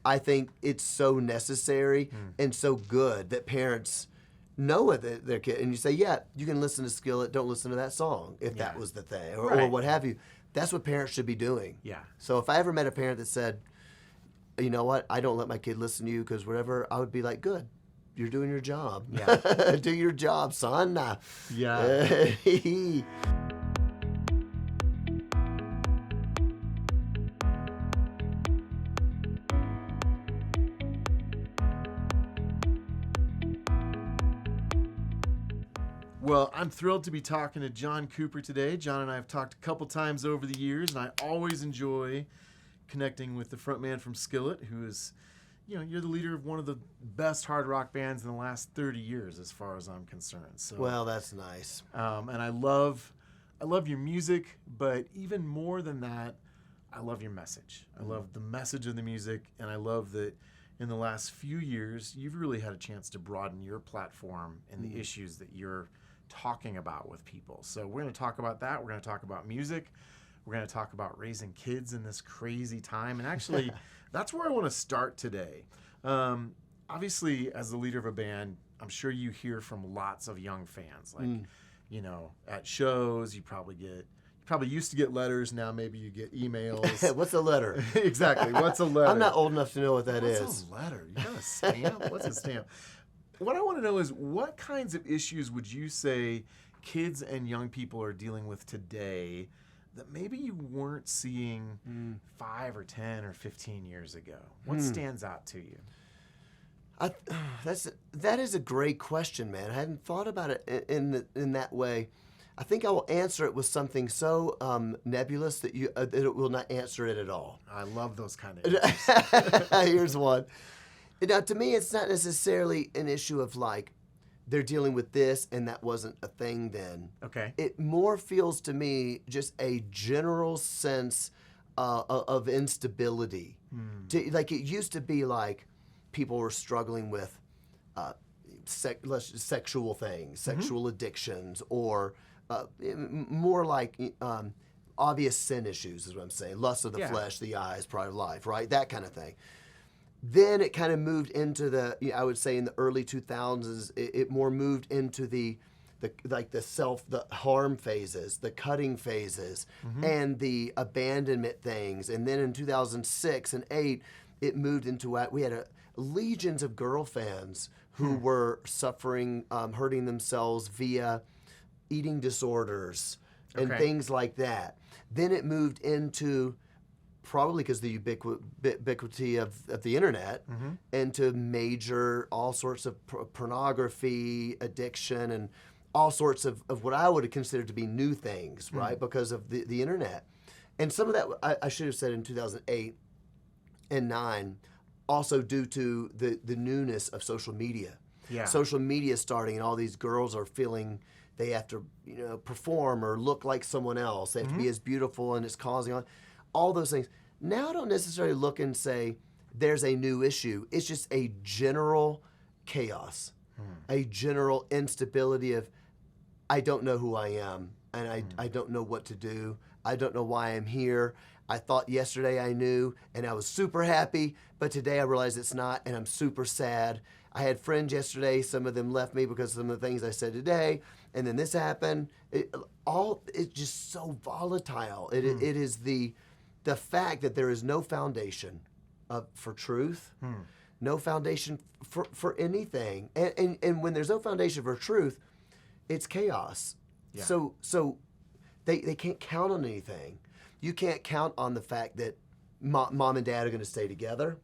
I think it's so necessary and so good that parents know it, their kid, and you say, yeah, you can listen to Skillet, don't listen to that song if that was the thing, or what have you. That's what parents should be doing. Yeah. So if I ever met a parent that said, you know what, I don't let my kid listen to you because whatever, I would be like, good, you're doing your job. Yeah. Do your job, son. Yeah. Well, I'm thrilled to be talking to John Cooper today. John and I have talked a couple times over the years, and I always enjoy connecting with the frontman from Skillet, who is, you're the leader of one of the best hard rock bands in the last 30 years, as far as I'm concerned. So, well, that's nice. And I love your music, but even more than that, I love your message. I love the message of the music, and I love that in the last few years, you've really had a chance to broaden your platform and the issues that you're talking about with people. So we're going to talk about that. We're going to talk about music. We're going to talk about raising kids in this crazy time. And actually, that's where I want to start today. Obviously, as the leader of a band, I'm sure you hear from lots of young fans. Like, at shows, you probably used to get letters. Now maybe you get emails. What's a letter? Exactly. What's a letter? I'm not old enough to know what that is. What's a letter? You got a stamp? What's a stamp? What I want to know is, what kinds of issues would you say kids and young people are dealing with today that maybe you weren't seeing 5 or 10 or 15 years ago? What stands out to you? That is a great question, man. I hadn't thought about it in that way. I think I will answer it with something so nebulous that it will not answer it at all. I love those kind of issues. Here's one. Now, to me, it's not necessarily an issue of like they're dealing with this and that wasn't a thing then. Okay. It more feels to me just a general sense of instability. Like it used to be like people were struggling with sexual things, sexual addictions, or more like obvious sin issues is what I'm saying. Lust of the flesh, the eyes, pride of life, right? That kind of thing. Then it kind of moved into I would say in the early 2000s, it more moved into the harm phases, the cutting phases, and the abandonment things. And then in 2006 and 2008, it moved into we had legions of girl fans who were suffering, hurting themselves via eating disorders and things like that. Then it moved into, probably because the ubiquity of the internet, into major, all sorts of pornography, addiction, and all sorts of what I would have considered to be new things, right? Because of the internet. And some of that, I should have said in 2008 and 2009, also due to the newness of social media. Yeah. Social media starting, and all these girls are feeling they have to, perform or look like someone else. They have to be as beautiful, and it's causing all those things. Now I don't necessarily look and say there's a new issue. It's just a general chaos, a general instability of I don't know who I am, and I don't know what to do. I don't know why I'm here. I thought yesterday I knew, and I was super happy, but today I realize it's not, and I'm super sad. I had friends yesterday. Some of them left me because of some of the things I said today, and then this happened. It's just so volatile. It is the fact that there is no foundation for truth, no foundation for anything, and when there's no foundation for truth, it's chaos. Yeah. So they can't count on anything. You can't count on the fact that mom and dad are going to stay together,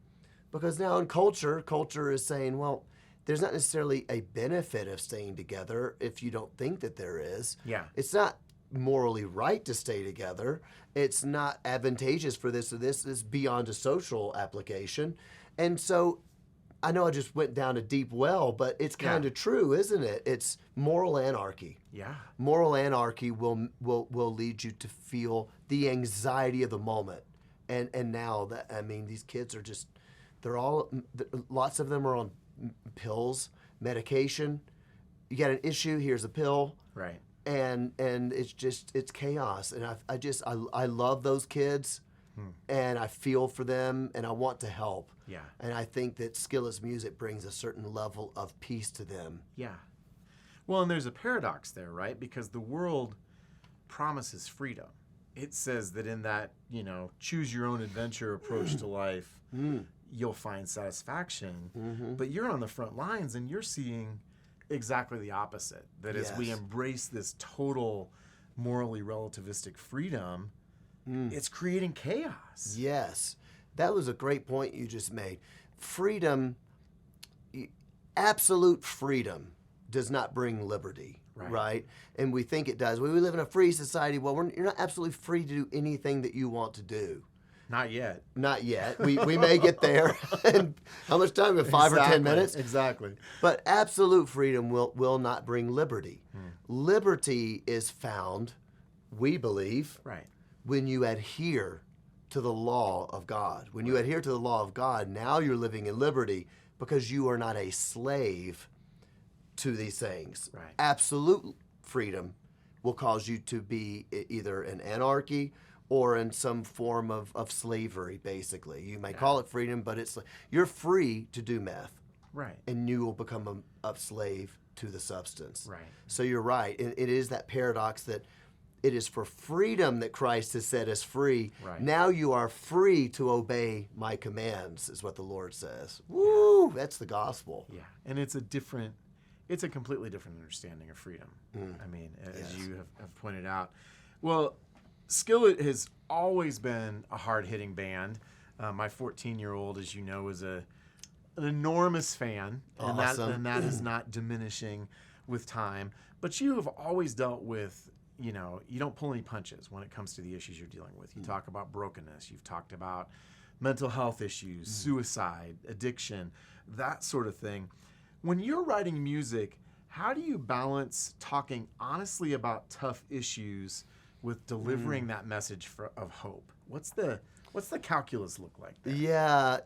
because now in culture is saying, well, there's not necessarily a benefit of staying together if you don't think that there is. Yeah. It's not morally right to stay together. It's not advantageous for this or this. It's beyond a social application. And so I know I just went down a deep well, but it's kind of true, isn't it? It's moral anarchy. Yeah. Moral anarchy will lead you to feel the anxiety of the moment. And now these kids are just, lots of them are on pills, medication. You got an issue, here's a pill. Right. And it's chaos. And I love those kids. and I feel for them, and I want to help. Yeah. And I think that Skillet's music brings a certain level of peace to them. Yeah. Well, and there's a paradox there, right? Because the world promises freedom. It says that in that, choose your own adventure approach to life, you'll find satisfaction. But you're on the front lines and you're seeing exactly the opposite. That as we embrace this total morally relativistic freedom, it's creating chaos. Yes. That was a great point you just made. Freedom, absolute freedom, does not bring liberty. Right? And we think it does. We live in a free society. Well, you're not absolutely free to do anything that you want to do. Not yet. Not yet. We may get there. And how much time? 5 or 10 minutes? Exactly. But absolute freedom will not bring liberty. Liberty is found, we believe, when you adhere to the law of God. When you adhere to the law of God, now you're living in liberty because you are not a slave to these things. Absolute freedom will cause you to be either in anarchy or in some form of slavery, basically. You may call it freedom, but you're free to do meth. And you will become a slave to the substance. So you're right. It is that paradox that it is for freedom that Christ has set us free. Now you are free to obey my commands, is what the Lord says. Woo! That's the gospel. Yeah. And it's a completely different understanding of freedom. I mean, as you have pointed out. Well, Skillet has always been a hard-hitting band. My 14-year-old, as you know, is an enormous fan. Awesome. And that is not diminishing with time. But you have always dealt with, you don't pull any punches when it comes to the issues you're dealing with. You talk about brokenness. You've talked about mental health issues, suicide, addiction, that sort of thing. When you're writing music, how do you balance talking honestly about tough issues with delivering that message of hope? What's the calculus look like there? Yeah,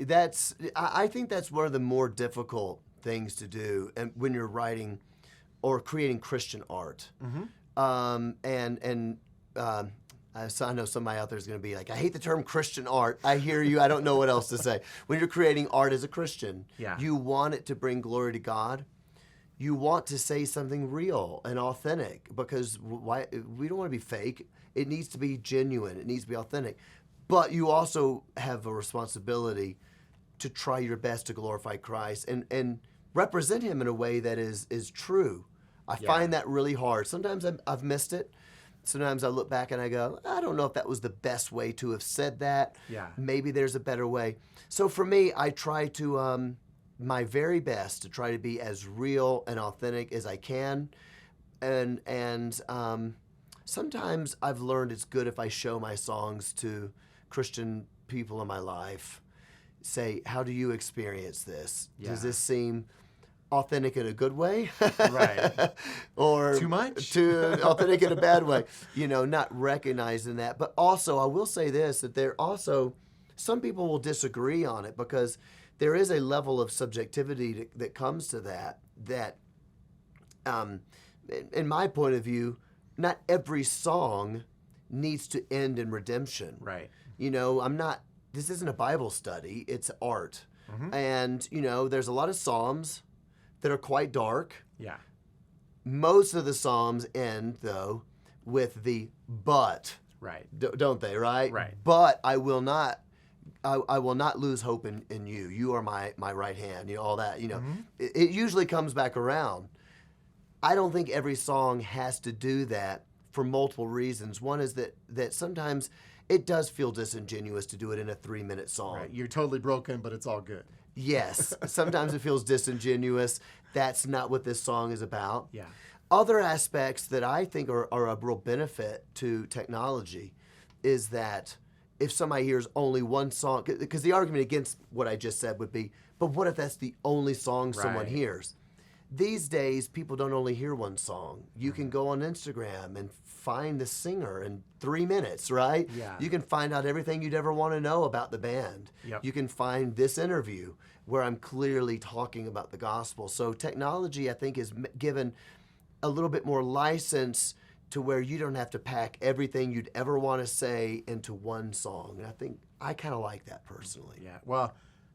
I think that's one of the more difficult things to do, and when you're writing or creating Christian art. So I know somebody out there is going to be like, I hate the term Christian art. I hear you. I don't know what else to say. When you're creating art as a Christian, you want it to bring glory to God. You want to say something real and authentic because we don't want to be fake. It needs to be genuine. It needs to be authentic. But you also have a responsibility to try your best to glorify Christ and represent him in a way that is true. I find that really hard. Sometimes I've missed it. Sometimes I look back and I go, I don't know if that was the best way to have said that. Maybe there's a better way. So for me, I try to, my very best to try to be as real and authentic as I can. And sometimes I've learned it's good if I show my songs to Christian people in my life. Say, how do you experience this? Does this seem authentic in a good way? Or too much? Too authentic in a bad way. Not recognizing that. But also, I will say this, that some people will disagree on it because there is a level of subjectivity that comes to that, in my point of view, not every song needs to end in redemption. This isn't a Bible study, it's art. And, there's a lot of Psalms that are quite dark. Most of the Psalms end, though, with the but. Don't they, right? But I will not lose hope in you. You are my right hand, all that. It usually comes back around. I don't think every song has to do that for multiple reasons. One is that sometimes it does feel disingenuous to do it in a 3-minute song. You're totally broken, but it's all good. Yes. Sometimes it feels disingenuous. That's not what this song is about. Other aspects that I think are a real benefit to technology is that if somebody hears only one song, because the argument against what I just said would be, but what if that's the only song someone hears? These days, people don't only hear one song. You can go on Instagram and find the singer in 3 minutes, right? You can find out everything you'd ever want to know about the band. You can find this interview where I'm clearly talking about the gospel. So technology, I think, is given a little bit more license to where you don't have to pack everything you'd ever want to say into one song. And I think I kind of like that personally. Yeah. Well,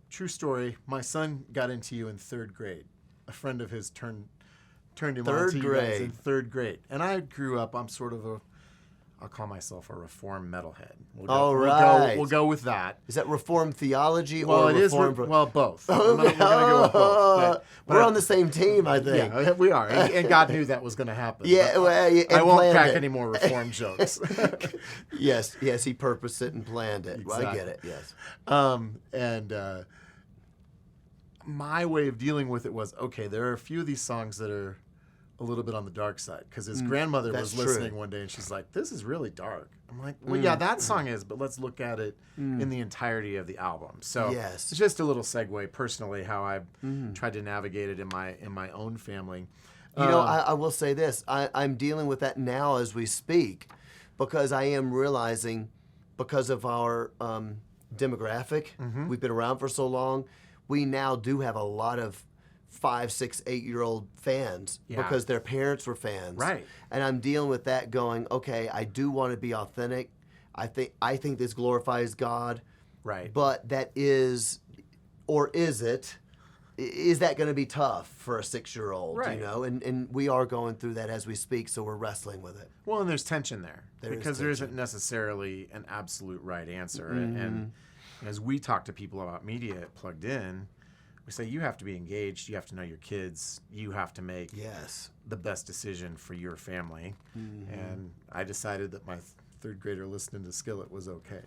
true story. My son got into you in 3rd grade. A friend of his turned him on to you guys in 3rd grade. And I grew up, I'm sort of I'll call myself a reform metalhead. We'll go with that. Is that reform theology well, or it reform? Well, both. We're going to go with both. We're on the same team, I think. Yeah, we are. And God knew that was going to happen. Yeah, I won't crack any more reform jokes. Yes, he purposed it and planned it. Exactly. Well, I get it, yes. And my way of dealing with it was, okay, there are a few of these songs that are a little bit on the dark side, because his grandmother was listening one day and she's like, this is really dark. I'm like, well, yeah, that song is, but let's look at it in the entirety of the album. So it's just a little segue personally how I've tried to navigate it in my own family. You know, I will say this. I'm dealing with that now as we speak, because I am realizing, because of our demographic, we've been around for so long, we now do have a lot of 5, 6, 8-year-old fans because their parents were fans. Right. And I'm dealing with that going, okay, I do want to be authentic. I think this glorifies God. Right. But that is, or is it, is that going to be tough for a 6-year-old? Right. You know, and we are going through that as we speak, so we're wrestling with it. Well, and there's tension there. Because there tension. isn't necessarily an absolute right answer. And as we talk to people about media at Plugged In, we say you have to be engaged, you have to know your kids, you have to make the best decision for your family. And I decided that my 3rd grader listening to Skillet was okay.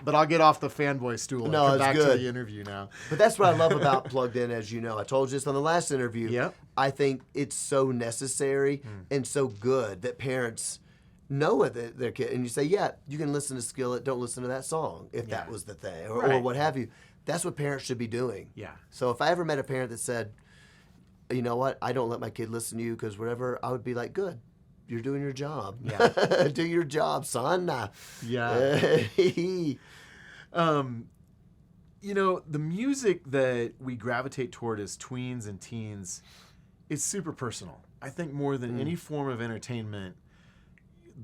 But I'll get off the fanboy stool and come back to the interview now. But that's what I love about Plugged In, as you know. I told you this on the last interview. Yep. I think it's so necessary and so good that parents know what their kid, and you say, yeah, you can listen to Skillet, don't listen to that song, if that was the thing, or what have you. That's what parents should be doing. Yeah. So if I ever met a parent that said, you know what, I don't let my kid listen to you because whatever, I would be like, good, you're doing your job. Yeah. Do your job, son. Yeah. You know, the music that we gravitate toward as tweens and teens is super personal. I think more than any form of entertainment,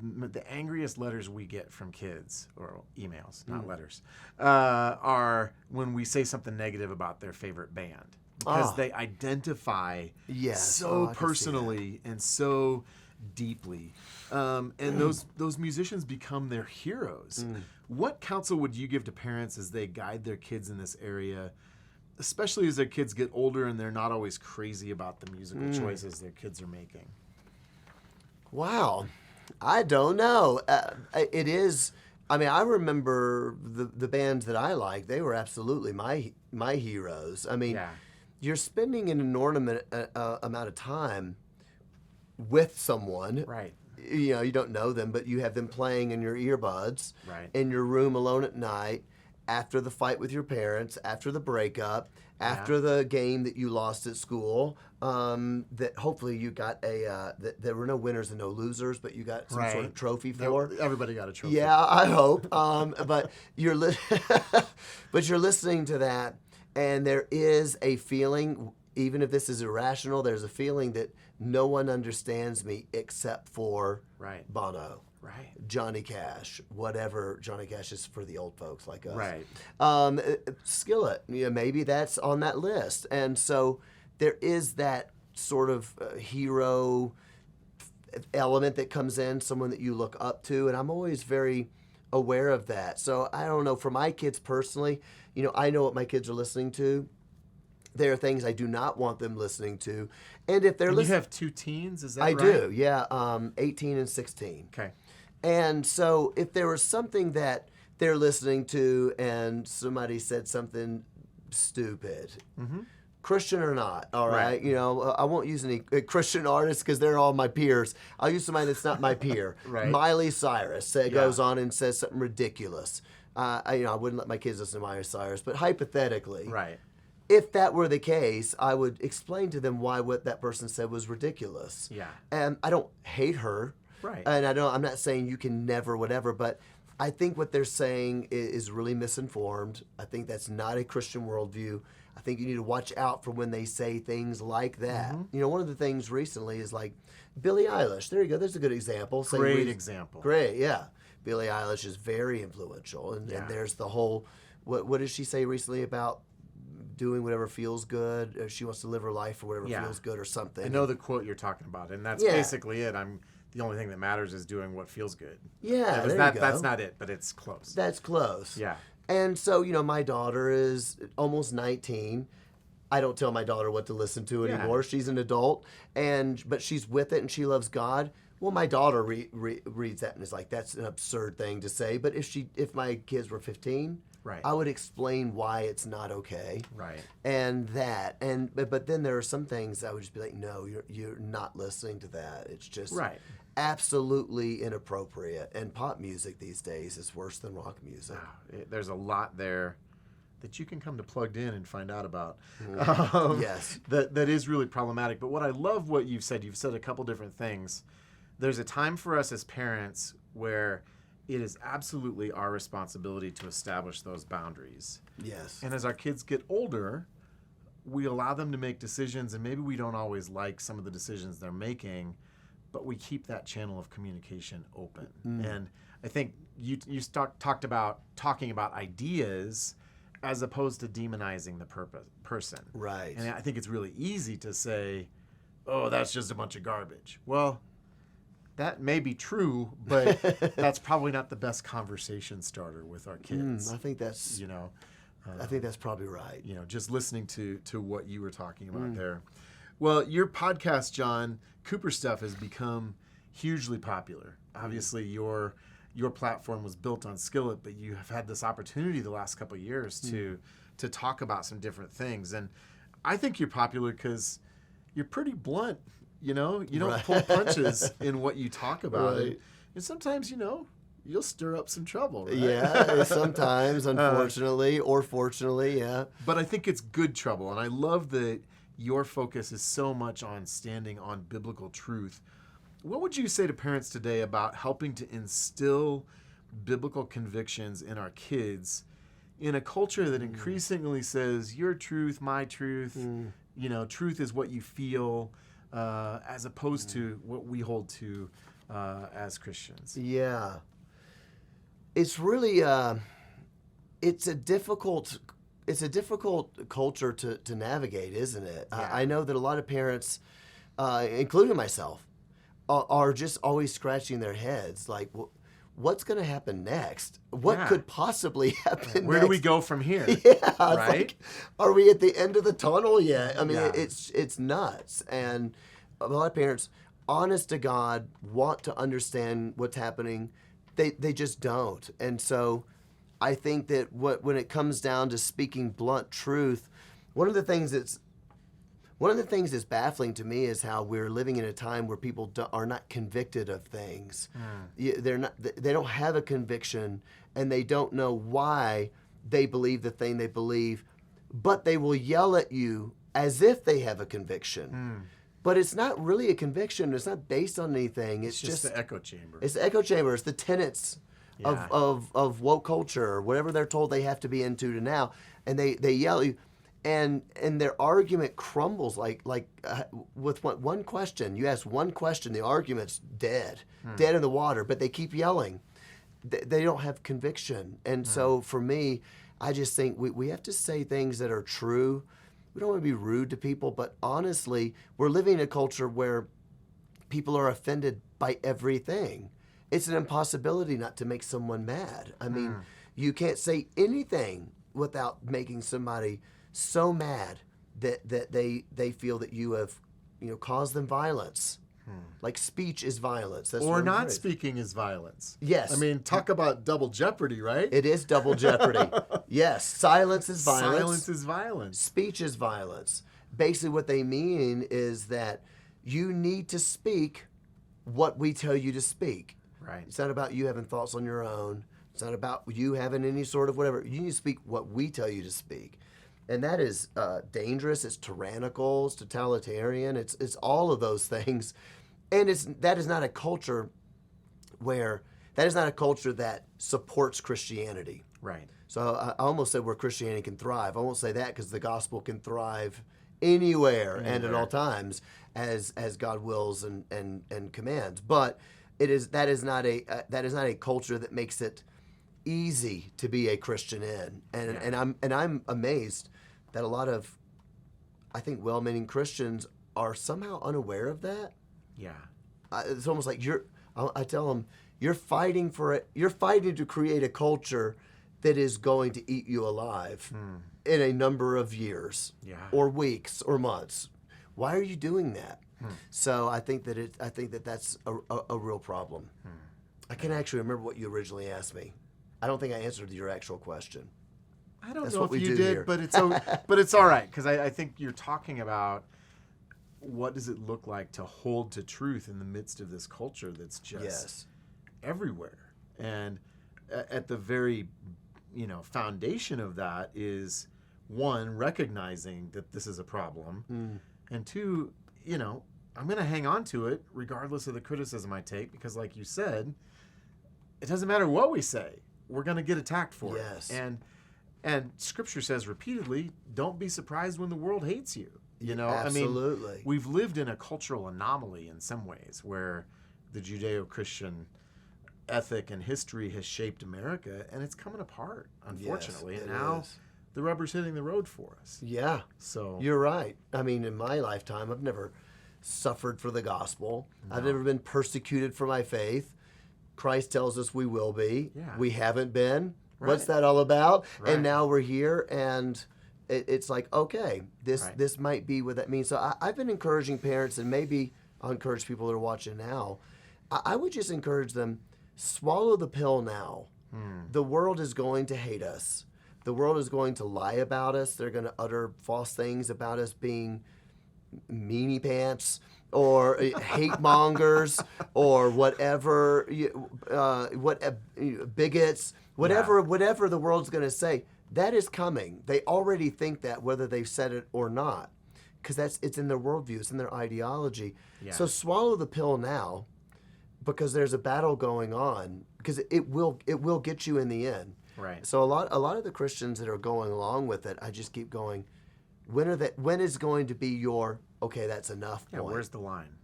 the angriest letters we get from kids, or emails, not letters, are when we say something negative about their favorite band. Because they identify so personally and so deeply. And those musicians become their heroes. What counsel would you give to parents as they guide their kids in this area, especially as their kids get older and they're not always crazy about the musical choices their kids are making? Wow. I don't know. It is. I mean, I remember the bands that I liked. They were absolutely my heroes. I mean, you're spending an inordinate amount of time with someone. Right. You know, you don't know them, but you have them playing in your earbuds, in your room alone at night, after the fight with your parents, after the breakup, after the game that you lost at school, that hopefully you got there were no winners and no losers, but you got some sort of trophy for. Everybody got a trophy. Yeah, I hope. But you're but you're listening to that, and there is a feeling, even if this is irrational, there's a feeling that no one understands me except for Bono. Right. Johnny Cash, whatever Johnny Cash is for the old folks like us. Right. Skillet, maybe that's on that list. And so there is that sort of hero element that comes in, someone that you look up to, and I'm always very aware of that. So I don't know, for my kids personally, I know what my kids are listening to. There are things I do not want them listening to. And if they're listening... You have 2 teens, is that right? I do, yeah, 18 and 16. Okay. And so if there was something that they're listening to and somebody said something stupid, Christian or not, all right? I won't use any Christian artists because they're all my peers. I'll use somebody that's not my peer. Miley Cyrus goes on and says something ridiculous. I wouldn't let my kids listen to Miley Cyrus, but hypothetically, if that were the case, I would explain to them why what that person said was ridiculous. Yeah. And I don't hate her. Right. And I'm not saying you can never whatever, but I think what they're saying is really misinformed. I think that's not a Christian worldview. I think you need to watch out for when they say things like that. You know, one of the things recently is like Billie Eilish. There you go. There's a good example. Great example. Great, yeah. Billie Eilish is very influential, and there's the whole. What did she say recently about doing whatever feels good? Or she wants to live her life for whatever feels good, or something. I know the quote you're talking about, and that's basically it. The only thing that matters is doing what feels good. Yeah, there you go. That's not it, but it's close. That's close. Yeah. And so, you know, my daughter is almost 19. I don't tell my daughter what to listen to anymore. She's an adult, but she's with it and she loves God. Well, my daughter reads that and is like, that's an absurd thing to say. But if my kids were 15, right, I would explain why it's not okay. Right. But then there are some things I would just be like, no, you're not listening to that. It's just absolutely inappropriate. And pop music these days is worse than rock music. There's a lot there that you can come to Plugged In and find out about. Yes. That is really problematic. But what I love what you've said a couple different things. There's a time for us as parents where it is absolutely our responsibility to establish those boundaries. Yes. And as our kids get older, we allow them to make decisions, and maybe we don't always like some of the decisions they're making, but we keep that channel of communication open. And I think you talked about talking about ideas as opposed to demonizing the person. Right. And I think it's really easy to say, oh, that's just a bunch of garbage. Well, that may be true, but that's probably not the best conversation starter with our kids. I think that's I think that's probably right. You know, just listening to what you were talking about there. Well, your podcast, John, Cooper Stuff, has become hugely popular. Obviously, your platform was built on Skillet, but you have had this opportunity the last couple of years to talk about some different things. And I think you're popular because you're pretty blunt. You know, you don't pull punches in what you talk about. Right. And sometimes, you'll stir up some trouble, right? Yeah, sometimes, unfortunately, or fortunately, yeah. But I think it's good trouble. And I love that your focus is so much on standing on biblical truth. What would you say to parents today about helping to instill biblical convictions in our kids in a culture that increasingly says your truth, my truth, truth is what you feel, as opposed to what we hold to as Christians? Yeah. It's really it's a difficult culture to navigate, isn't it? Yeah. I know that a lot of parents, including myself, are just always scratching their heads like, what's going to happen next? What could possibly happen Where next? do we go from here? Yeah, right? Like, are we at the end of the tunnel yet? I mean, it's nuts. And a lot of parents, honest to God, want to understand what's happening. They just don't. And so I think that when it comes down to speaking blunt truth, one of the things that's baffling to me is how we're living in a time where people are not convicted of things. They don't have a conviction, and they don't know why they believe the thing they believe, but they will yell at you as if they have a conviction. But it's not really a conviction. It's not based on anything. It's just the echo chamber. It's the echo chamber. It's the tenets of woke culture, or whatever they're told they have to be into to now, and they yell at you. And their argument crumbles like with one question. You ask one question, the argument's dead in the water. But they keep yelling. They don't have conviction. And so for me, I just think we have to say things that are true. We don't want to be rude to people, but honestly, we're living in a culture where people are offended by everything. It's an impossibility not to make someone mad. I mean, you can't say anything without making somebody so mad that they feel that you have caused them violence. Like speech is violence. That's or not speaking is violence. Yes. I mean, talk about double jeopardy, right? It is double jeopardy. Yes. Silence is violence. Silence is violence. Speech is violence. Basically what they mean is that you need to speak what we tell you to speak. Right. It's not about you having thoughts on your own. It's not about you having any sort of whatever. You need to speak what we tell you to speak. And that is dangerous. It's tyrannical. It's totalitarian. It's all of those things. And that is not a culture that supports Christianity. Right. So I almost said where Christianity can thrive. I won't say that because the gospel can thrive anywhere and at all times as God wills and commands. But that is not a culture that makes it easy to be a Christian in. And I'm amazed that a lot of, I think, well-meaning Christians are somehow unaware of that. Yeah. It's almost like I tell them, you're fighting for it. You're fighting to create a culture that is going to eat you alive in a number of years or weeks or months. Why are you doing that? So I think that that's a real problem. I can't actually remember what you originally asked me. I don't think I answered your actual question. I don't That's know what if we you do did, here. but it's all right, because I think you're talking about what does it look like to hold to truth in the midst of this culture that's just everywhere. And at the very foundation of that is, one, recognizing that this is a problem, and two, I'm going to hang on to it regardless of the criticism I take, because like you said, it doesn't matter what we say, we're going to get attacked for it. And Scripture says repeatedly, don't be surprised when the world hates you. Absolutely. I mean, we've lived in a cultural anomaly in some ways where the Judeo-Christian ethic and history has shaped America, and it's coming apart, unfortunately. Yes, and now the rubber's hitting the road for us. Yeah. So you're right. I mean, in my lifetime, I've never suffered for the gospel. No. I've never been persecuted for my faith. Christ tells us we will be. Yeah. We haven't been. Right. What's that all about? Right. And now we're here, and it's like, okay, this might be what that means. So I've been encouraging parents, and maybe I'll encourage people that are watching now. I would just encourage them, swallow the pill now. The world is going to hate us. The world is going to lie about us. They're going to utter false things about us being meanie pants or hate mongers or whatever, bigots, whatever the world's going to say. That is coming. They already think that, whether they've said it or not, because it's in their worldview, it's in their ideology. Yeah. So swallow the pill now, because there's a battle going on, because it will get you in the end. Right. So a lot of the Christians that are going along with it, I just keep going, when is going to be your, okay, that's enough point? Where's the line?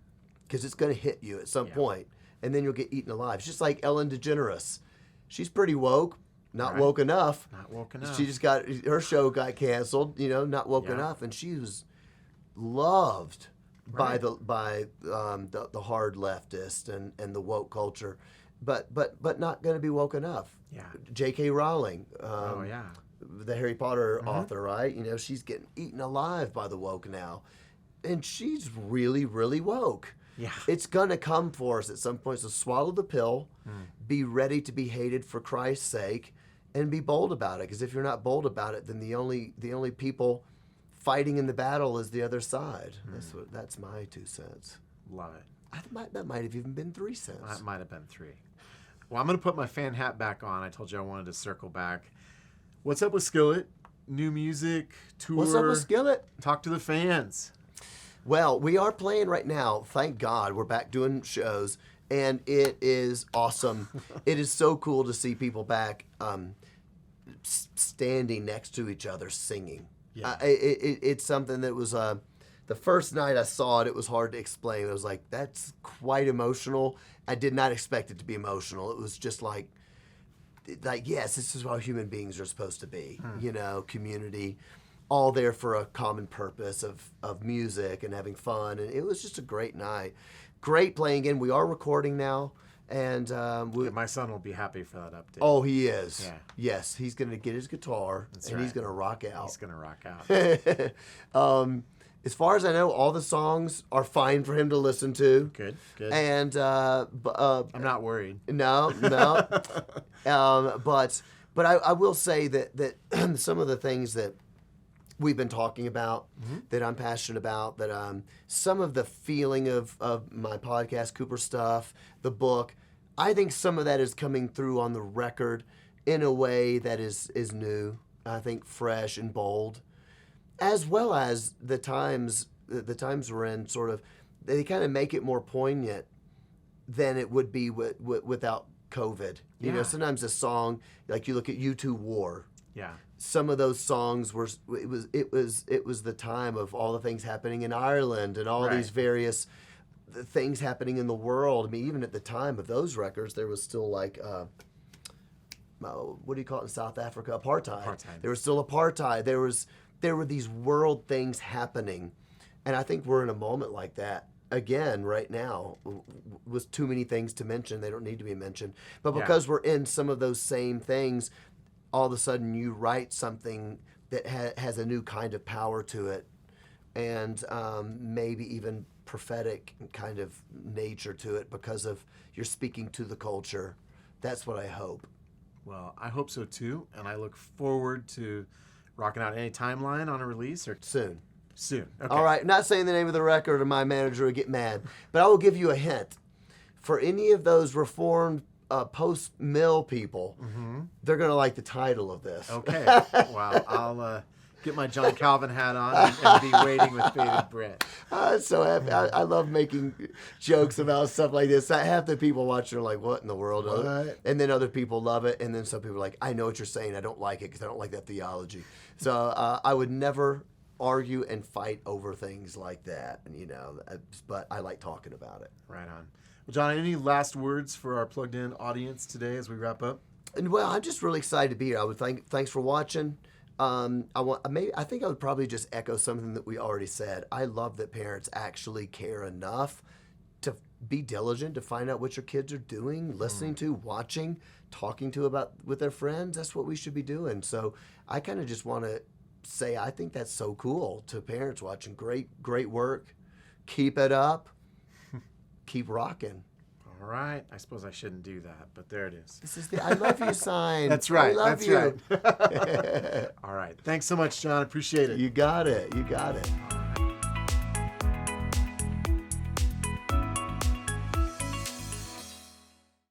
Because it's going to hit you at some point, and then you'll get eaten alive. It's just like Ellen DeGeneres. She's pretty woke, not woke enough. Not woke enough. She just her show got canceled, not woke enough, and she was loved by the hard leftist and the woke culture, but not going to be woke enough. Yeah. J.K. Rowling, the Harry Potter author, right? She's getting eaten alive by the woke now, and she's really, really woke. Yeah. It's going to come for us at some point. So swallow the pill, be ready to be hated for Christ's sake, and be bold about it. Because if you're not bold about it, then the only people fighting in the battle is the other side. That's my 2 cents. Love it. That might have even been 3 cents. That might have been 3. Well, I'm going to put my fan hat back on. I told you I wanted to circle back. What's up with Skillet? New music, tour. What's up with Skillet? Talk to the fans. Well, we are playing right now. Thank God we're back doing shows, and it is awesome. It is so cool to see people back standing next to each other singing. Yeah. It's something that was the first night I saw it, it was hard to explain. It was like, that's quite emotional. I did not expect it to be emotional. It was just like yes, this is how human beings are supposed to be. Community, all there for a common purpose of music and having fun. And it was just a great night. Great playing again. We are recording now. And my son will be happy for that update. Oh, he is. Yeah. Yes, he's going to get his guitar he's going to rock out. He's going to rock out. As far as I know, all the songs are fine for him to listen to. Good. And I'm not worried. No. But I will say that some of the things that we've been talking about, that I'm passionate about, that some of the feeling of my podcast, Cooper Stuff, the book, I think some of that is coming through on the record in a way that is new, I think fresh and bold, as well as the times we're in, sort of, they kind of make it more poignant than it would be without COVID. You Yeah. know, sometimes a song, like you look at U2 War. Yeah. Some of those songs were it was the time of all the things happening in Ireland and all Right. these various things happening in the world. I mean, even at the time of those records, there was still like what do you call it in South Africa? Apartheid. There was still apartheid. There were these world things happening, and I think we're in a moment like that again right now, with too many things to mention. They don't need to be mentioned, but because we're in some of those same things, all of a sudden you write something that has a new kind of power to it, and maybe even prophetic kind of nature to it because of you're speaking to the culture. That's what I hope. Well, I hope so too, and I look forward to rocking out any timeline on a release or Soon. soon. Okay. All right, not saying the name of the record or my manager would get mad, but I will give you a hint. For any of those reformed post-mill people, they're going to like the title of this. Okay. Wow. I'll get my John Calvin hat on and be waiting with bated breath. I'm so happy. I love making jokes about stuff like this. Half the people watching are like, what in the world? What? And then other people love it. And then some people are like, I know what you're saying. I don't like it because I don't like that theology. So I would never argue and fight over things like that. And, you know, but I like talking about it. Right on. Well, John, any last words for our plugged in audience today as we wrap up? And well, I'm just really excited to be here. I would thanks for watching. I think I would probably just echo something that we already said. I love that parents actually care enough to be diligent to find out what your kids are doing, listening to, watching, talking to about with their friends. That's what we should be doing. So I kind of just want to say I think that's so cool to parents watching. Great work. Keep it up. Keep rocking. All right. I suppose I shouldn't do that, but there it is. This is the I love you sign. That's right. I love That's you. right. All right. Thanks so much, John. Appreciate it. You got it. You got it.